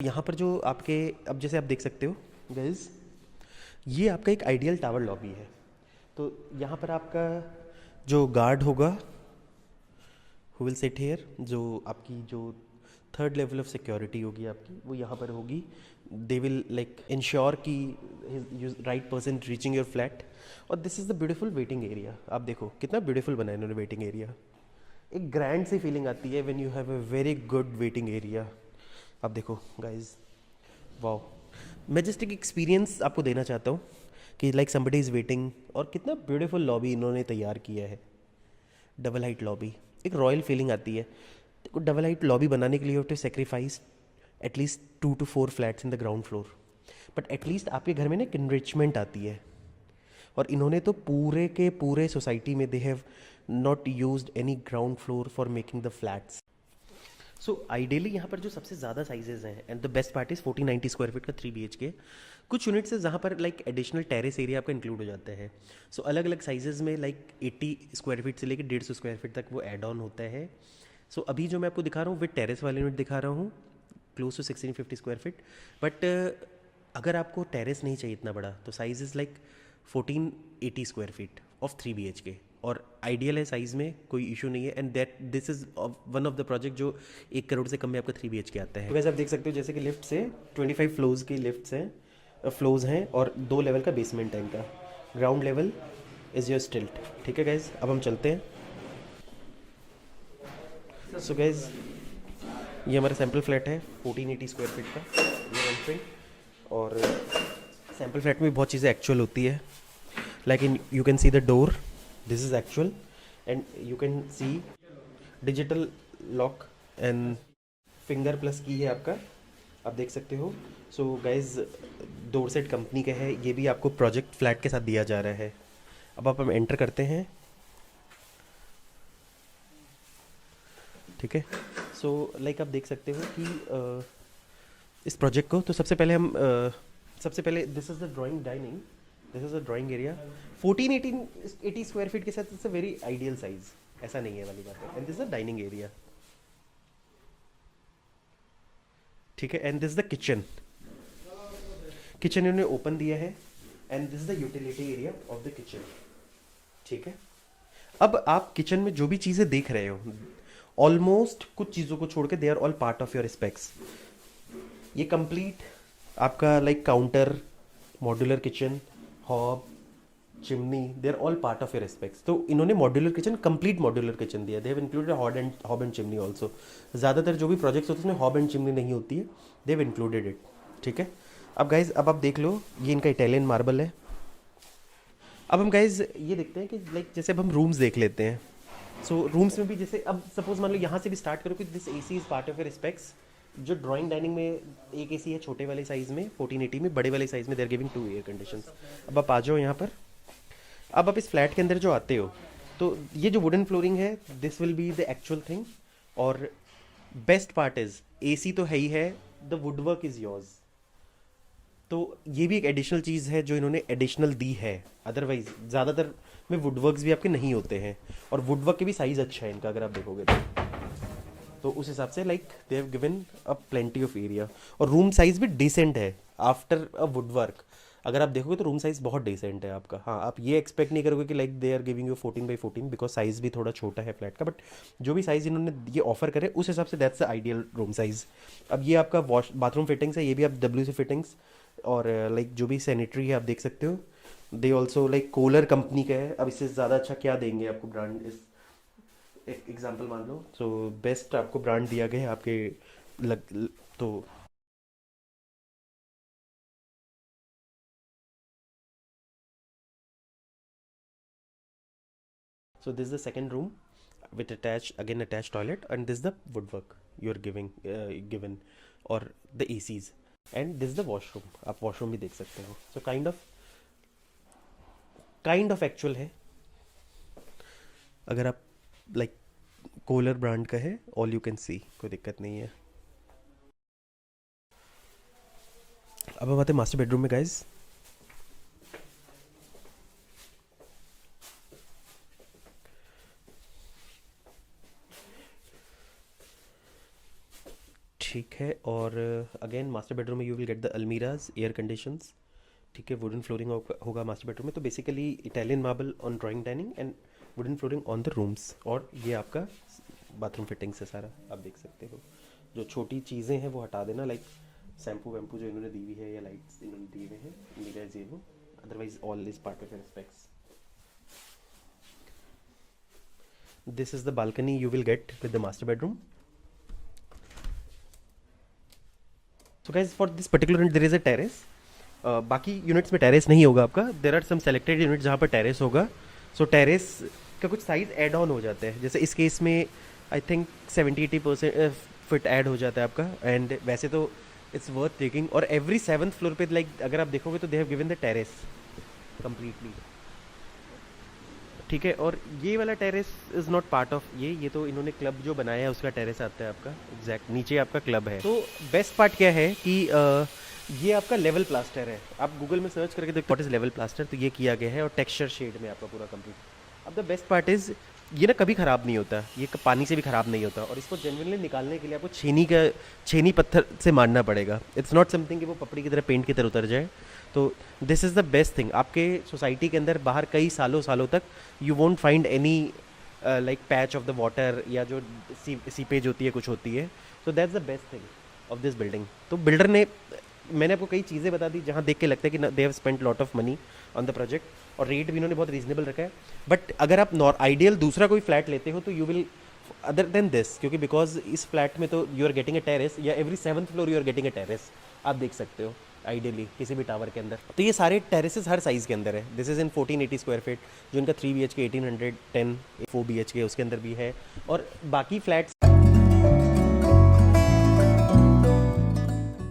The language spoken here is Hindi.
यहाँ पर जो आपके, अब जैसे आप देख सकते हो गाइस, ये आपका एक आइडियल टावर लॉबी है। तो यहाँ पर आपका जो गार्ड होगा, हु विल सिट हेयर, जो आपकी जो थर्ड लेवल ऑफ सिक्योरिटी होगी आपकी, वो यहाँ पर होगी। दे विल लाइक इंश्योर कि right person reaching your flat. और this is the beautiful waiting area. आप देखो कितना ब्यूटीफुल बनाया इन्होंने वेटिंग एरिया। एक ग्रैंड सी फीलिंग आती है when you have a very good waiting area. आप देखो गाइज, वाओ। मैं जस्ट एक एक्सपीरियंस आपको देना चाहता हूँ कि लाइक समबडी इज़ वेटिंग, और कितना ब्यूटीफुल लॉबी इन्होंने तैयार किया है। डबल हाइट लॉबी, एक रॉयल फीलिंग आती है। देखो डबल हाइट लॉबी बनाने के लिए to sacrifice at least 2 to 4 flats in the ground floor, but at least आपके घर में ना एक इनरिचमेंट आती है। और इन्होंने तो पूरे के पूरे सोसाइटी में they have not used any ground floor for making the flats. So ideally यहाँ पर जो सबसे ज़्यादा साइजेज हैं, and the best part is 1490 square feet का 3 BHK। कुछ यूनिट्स है जहाँ पर लाइक एडिशनल टेरेस एरिया आपका इंक्लूड हो जाता है। सो अलग अलग साइजेज में लाइक 80 स्क्वायर फीट से लेकर 150 स्क्वायर फीट तक वो एड ऑन होता है। सो अभी जो मैं आपको दिखा रहा हूँ विद टेरेस वाले यूनिट दिखा रहा हूँ, close to 1650 square feet. But अगर आपको टेरेस नहीं चाहिए इतना बड़ा, तो size is like 1480 square feet of 3 BHK। और आइडियल है साइज़ में, कोई इशू नहीं है। And that this is one of the project जो 1 करोड़ से कम में आपका 3 BHK आता है। तो वैसे आप देख सकते हो जैसे कि लिफ्ट से 25 फ्लोर्स की लिफ्ट्स हैं, फ्लोर्स हैं, और 2 लेवल का बेसमेंट है इनका। ग्राउंड लेवल इज़ योर स्टिल्ट। ठीक है गाइज, अब हम चलते हैं। सो गाइज, ये हमारा सैम्पल फ्लैट है 1480 स्क्वायर फीट का, ये एंट्रिंग। और सैम्पल फ्लैट में बहुत चीज़ें एक्चुअल होती है। Like in you can see the door, this is actual. And you can see digital lock and finger plus की है आपका, आप देख सकते हो। सो गाइज, डोरसेट कंपनी का है, ये भी आपको प्रोजेक्ट फ्लैट के साथ दिया जा रहा है। अब आप हम एंटर करते हैं। ठीक है, सो लाइक आप देख सकते हो कि इस प्रोजेक्ट को, तो सबसे पहले हम सबसे पहले this is the drawing dining, this is the drawing area. 1480 square feet के साथ it's a very ideal size, ऐसा नहीं है वाली बात है। And this is the dining area. ठीक है, and this the kitchen. Kitchen इन्होंने ओपन दिया है, and this is the utility area of the kitchen. ठीक है, अब आप किचन में जो भी चीज़ें देख रहे हो, ऑलमोस्ट कुछ चीज़ों को छोड़ के they are all part of your specs. ये कंप्लीट आपका like counter, modular kitchen, hob, chimney, they are all part of your specs. तो इन्होंने modular kitchen, complete modular kitchen दिया। They have included hob and chimney also. ज़्यादातर जो भी प्रोजेक्ट्स होते हैं उसमें हॉब एंड चिमनी नहीं होती है, दे हैव इंक्लूडेड इट। ठीक है, अब गाइज, अब आप देख लो, ये इनका इटालियन मार्बल है। अब हम गाइज ये देखते हैं कि लाइक जैसे अब हम रूम्स देख लेते हैं। सो रूम्स में भी जैसे अब सपोज मान लो यहाँ से भी स्टार्ट करो कि this AC is part of your specs. जो ड्राइंग डाइनिंग में एक एसी है छोटे वाले साइज़ में 1480 में, बड़े वाले साइज़ में they are giving 2 air conditions. अब आप आ जाओ यहाँ पर। अब आप इस फ्लैट के अंदर जो आते हो, तो ये जो वुडन फ्लोरिंग है, this will be the actual thing. और बेस्ट पार्ट इज एसी तो है ही है, द वुडवर्क इज योर्स। तो ये भी एक एडिशनल चीज़ है जो इन्होंने एडिशनल दी है। अदरवाइज ज़्यादातर में वुडवर्क्स भी आपके नहीं होते हैं, और वुडवर्क के भी साइज़ अच्छा है इनका, अगर आप देखोगे तो उस हिसाब से like they have given a plenty of area. और रूम साइज़ भी डिसेंट है आफ्टर अ वुडवर्क। अगर आप देखोगे तो रूम साइज़ बहुत डिसेंट है आपका। हाँ, आप ये एक्सपेक्ट नहीं करोगे कि like they are giving you 14x14, because size भी थोड़ा छोटा है फ्लैट का। बट जो भी साइज़ इन्होंने ये ऑफर करे उस हिसाब से that's the ideal room size. अब ये आपका वॉश बाथरूम फिटिंग्स है, ये भी आप WC फिटिंग्स। और लाइक जो भी सैनिटरी है आप देख सकते हो, they also like Kohler company का है। अब इससे ज़्यादा अच्छा क्या देंगे आपको ब्रांड। इस एक एग्जांपल मान लो, सो बेस्ट आपको ब्रांड दिया गया है आपके तो so this is the second room with attached toilet, and this is the woodwork you are given, or the ACs, and this is the washroom। आप washroom भी देख सकते हो। so kind of actual है। अगर आप लाइक कोलर ब्रांड का है, ऑल यू कैन सी, कोई दिक्कत नहीं है। अब हम आते हैं मास्टर बेडरूम में गाइज। ठीक है, और अगेन मास्टर बेडरूम में you will get the almirahs, air conditions, ठीक है। वुडन फ्लोरिंग होगा मास्टर बेडरूम में। तो basically Italian marble on drawing dining and wooden flooring on the rooms. और ये आपका बाथरूम फिटिंग्स है सारा, आप देख सकते हो। जो छोटी चीज़ें हैं वो हटा देना, लाइक शैम्पू वैम्पू जो इन्होंने दी हुई है या लाइट्स इन्होंने दी हुए हैं, मिरर्स ये वो, otherwise all is part of your specs. This is the balcony you will get with the master bedroom. So guys, for this particular unit there is a terrace. बाकी यूनिट्स में टेरेस नहीं होगा आपका। There are some selected unit जहाँ पर टेरेस होगा। सो टेरेस का कुछ साइज ऐड ऑन हो जाते हैं। जैसे इस केस में आई थिंक 70-80% फिट ऐड हो जाता है आपका। एंड वैसे तो इट्स वर्थ टेकिंग। और एवरी 7th फ्लोर पे लाइक अगर आप देखोगे तो they have given the terrace completely, ठीक है। और ये वाला terrace is not part of ये तो इन्होंने क्लब जो बनाया है उसका टेरेस आता है आपका। एग्जैक्ट नीचे आपका क्लब है। तो बेस्ट पार्ट क्या है कि ये आपका लेवल प्लास्टर है। आप गूगल में सर्च करके देखो व्हाट इज़ लेवल प्लास्टर, तो ये किया गया है और टेक्सचर शेड में आपका पूरा कंप्लीट। अब द बेस्ट पार्ट इज़ ये ना कभी ख़राब नहीं होता, ये पानी से भी ख़राब नहीं होता। और इसको जेन्युइनली निकालने के लिए आपको छेनी पत्थर से मारना पड़ेगा। इट्स नॉट समथिंग कि वो पपड़ी की तरह पेंट की तरह उतर जाए। तो this is the best thing. आपके सोसाइटी के अंदर बाहर कई सालों तक you won't find any like patch of the water या जो सीपेज होती है कुछ होती है। So that's the best thing of this building. तो बिल्डर ने, मैंने आपको कई चीज़ें बता दी जहाँ देख के लगता है कि they have spent lot of money on the project. और रेट भी इन्होंने बहुत रीजनेबल रखा है। बट अगर आप आइडियल दूसरा कोई फ्लैट लेते हो तो you will other than this, क्योंकि बिकॉज इस फ्लैट में तो you are getting a terrace, या every 7th floor you are getting a terrace. आप देख सकते हो आइडियली किसी भी टावर के अंदर। तो ये सारे टेरेसेस हर साइज़ के अंदर है। This is in 1480 square feet, जो इनका 3 BHK 1810 4 BHK उसके अंदर भी है। और बाकी फ्लैट्स